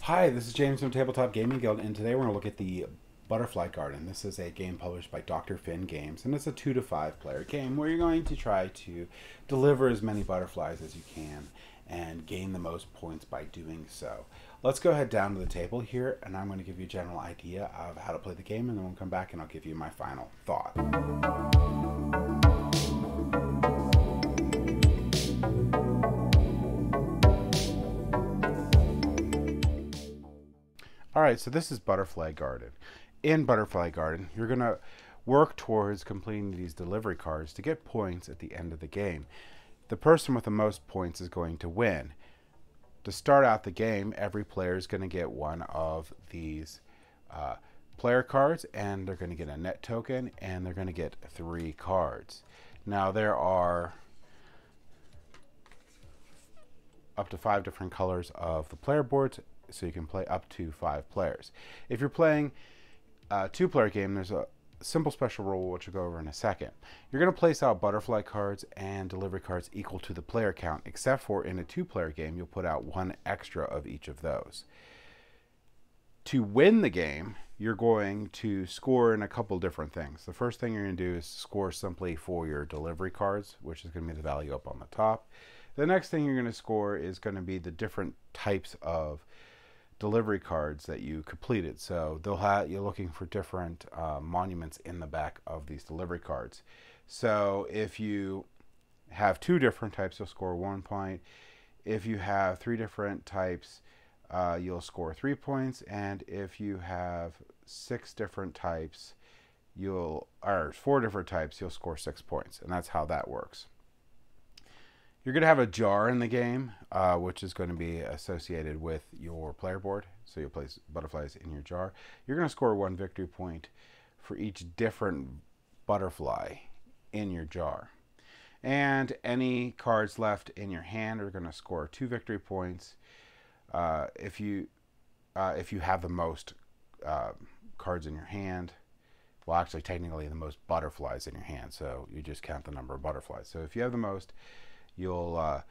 Hi, this is James from Tabletop Gaming Guild, and today we're going to look at the Butterfly Garden. This is a game published by Dr. Finn Games, and it's a 2 to 5 player game where you're going to try to deliver as many butterflies as you can and gain the most points by doing so. Let's go ahead down to the table here, and I'm going to give you a general idea of how to play the game, and then we'll come back and I'll give you my final thought. Alright, so this is Butterfly Garden. In Butterfly Garden, you're going to work towards completing these delivery cards to get points at the end of the game. The person with the most points is going to win. To start out the game, every player is going to get one of these player cards, and they're going to get a net token, and they're going to get 3 cards. Now, there are up to 5 different colors of the player boards, so you can play up to 5 players. If you're playing a 2-player game, there's a simple special rule which we'll go over in a second. You're going to place out butterfly cards and delivery cards equal to the player count, except for in a 2-player game, you'll put out 1 extra of each of those. To win the game, you're going to score in a couple different things. The first thing you're going to do is score simply for your delivery cards, which is going to be the value up on the top. The next thing you're going to score is going to be the different types of delivery cards that you completed. So you're looking for different monuments in the back of these delivery cards. So if you have 2 different types, you'll score 1 point. If you have 3 different types, you'll score 3 points. And if you have 6 different types, or 4 different types, you'll score 6 points. And that's how that works. You're going to have a jar in the game, which is going to be associated with your player board. So you'll place butterflies in your jar. You're going to score 1 victory point for each different butterfly in your jar. And any cards left in your hand are going to score 2 victory points if you have the most cards in your hand. Well, actually, technically, the most butterflies in your hand. So you just count the number of butterflies. So if you have the most, you'll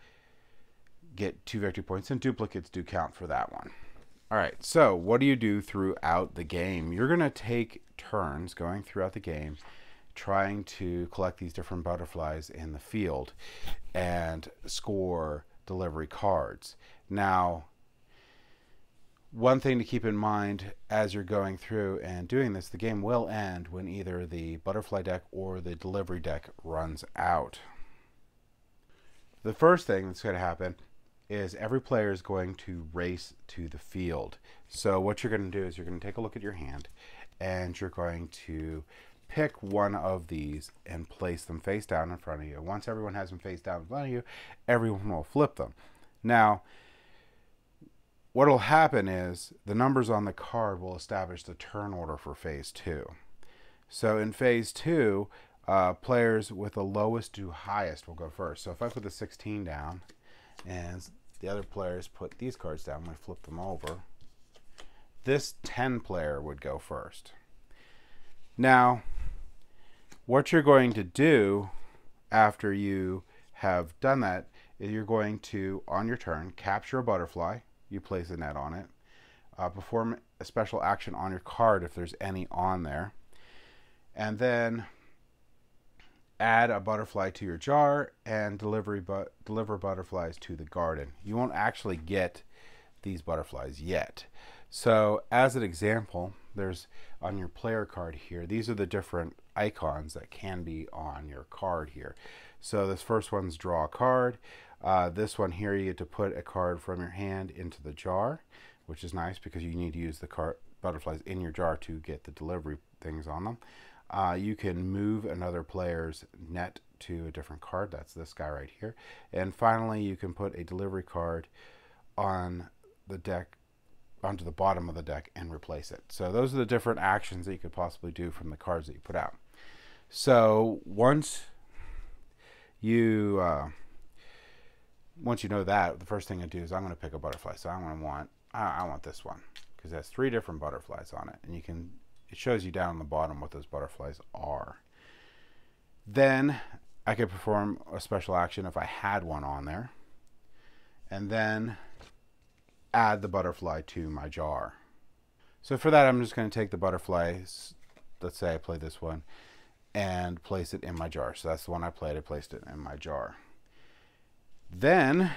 get 2 victory points, and duplicates do count for that one. All right, so what do you do throughout the game? You're going to take turns going throughout the game trying to collect these different butterflies in the field and score delivery cards. Now, one thing to keep in mind as you're going through and doing this, the game will end when either the butterfly deck or the delivery deck runs out. The first thing that's going to happen is every player is going to race to the field. So what you're going to do is you're going to take a look at your hand, and you're going to pick one of these and place them face down in front of you. Once everyone has them face down in front of you, everyone will flip them. Now, what will happen is the numbers on the card will establish the turn order for phase 2. So in phase 2, players with the lowest to highest will go first. So if I put the 16 down and the other players put these cards down, I'm going to flip them over, this 10 player would go first. Now, what you're going to do after you have done that is you're going to, on your turn, capture a butterfly. You place a net on it. Perform a special action on your card if there's any on there. And then add a butterfly to your jar and deliver butterflies to the garden. You won't actually get these butterflies yet. So as an example, there's on your player card here, these are the different icons that can be on your card here. So this first one's draw a card. This one here, you get to put a card from your hand into the jar, which is nice because you need to use the butterflies in your jar to get the delivery things on them. You can move another player's net to a different card. That's this guy right here. And finally, you can put a delivery card on the deck, onto the bottom of the deck, and replace it. So those are the different actions that you could possibly do from the cards that you put out. So once you know that, the first thing I do is I'm going to pick a butterfly. So I want this one because it has 3 different butterflies on it, and it shows you down the bottom what those butterflies are. Then I could perform a special action if I had one on there. And then add the butterfly to my jar. So for that, I'm just going to take the butterflies, let's say I play this one, and place it in my jar. So that's the one I played. I placed it in my jar. Then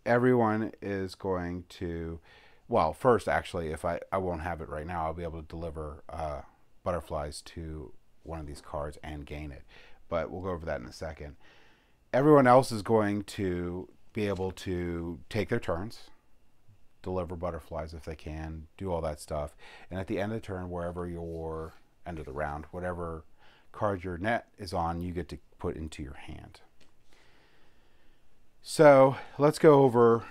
everyone is going to, well, first actually, if I won't have it right now, I'll be able to deliver butterflies to one of these cards and gain it. But we'll go over that in a second. Everyone else is going to be able to take their turns, deliver butterflies if they can, do all that stuff. And at the end of the turn, wherever your end of the round, whatever card your net is on, you get to put into your hand. So let's go over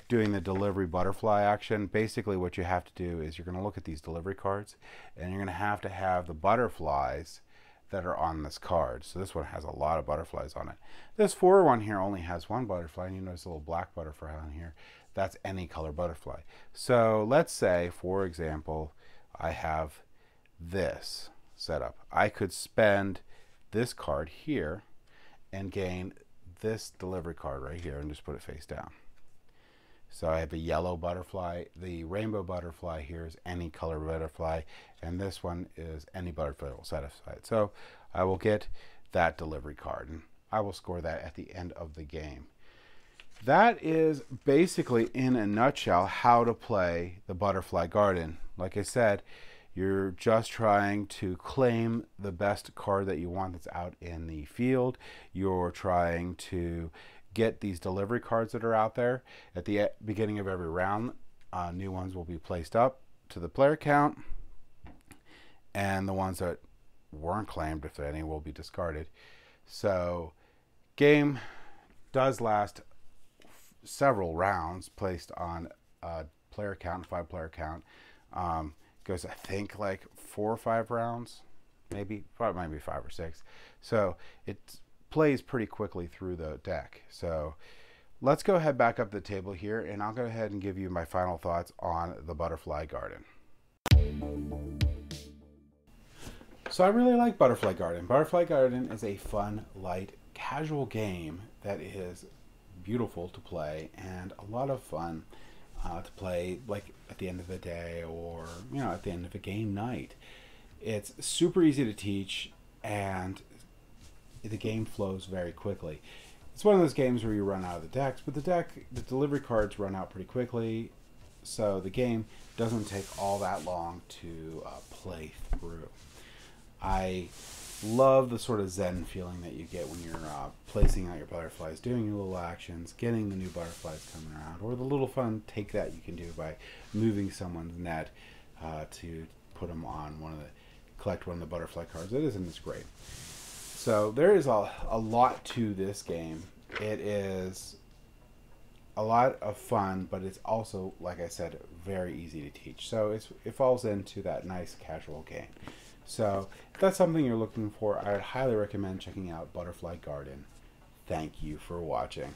doing the delivery butterfly action. Basically what you have to do is you're going to look at these delivery cards, and you're going to have the butterflies that are on this card. So this one has a lot of butterflies on it. This 4 one here only has one butterfly, and you notice a little black butterfly on here. That's any color butterfly. So let's say, for example, I have this set up. I could spend this card here and gain this delivery card right here and just put it face down. So I have a yellow butterfly. The rainbow butterfly here is any color butterfly, and this one is any butterfly will satisfy it. So I will get that delivery card, and I will score that at the end of the game. That is basically, in a nutshell, how to play the Butterfly Garden. Like I said, you're just trying to claim the best card that you want that's out in the field. You're trying to get these delivery cards that are out there. At the beginning of every round, new ones will be placed up to the player count, and the ones that weren't claimed, if any, will be discarded. So game does last several rounds placed on a player count, 5-player count. Goes, I think, like 4 or 5 rounds, maybe, probably might be 5 or 6. So it plays pretty quickly through the deck. So let's go ahead back up the table here, and I'll go ahead and give you my final thoughts on the Butterfly Garden. So I really like Butterfly Garden. Butterfly Garden is a fun, light, casual game that is beautiful to play and a lot of fun to play, like at the end of the day, or at the end of a game night. It's super easy to teach, and the game flows very quickly. It's one of those games where you run out of the decks, but the delivery cards run out pretty quickly, so the game doesn't take all that long to play through. I love the sort of zen feeling that you get when you're placing out your butterflies, doing your little actions, getting the new butterflies coming around, or the little fun take that you can do by moving someone's net to put them on collect one of the butterfly cards. It's great. So there is a lot to this game. It is a lot of fun, but it's also, like I said, very easy to teach. So it falls into that nice casual game. So if that's something you're looking for, I would highly recommend checking out Butterfly Garden. Thank you for watching.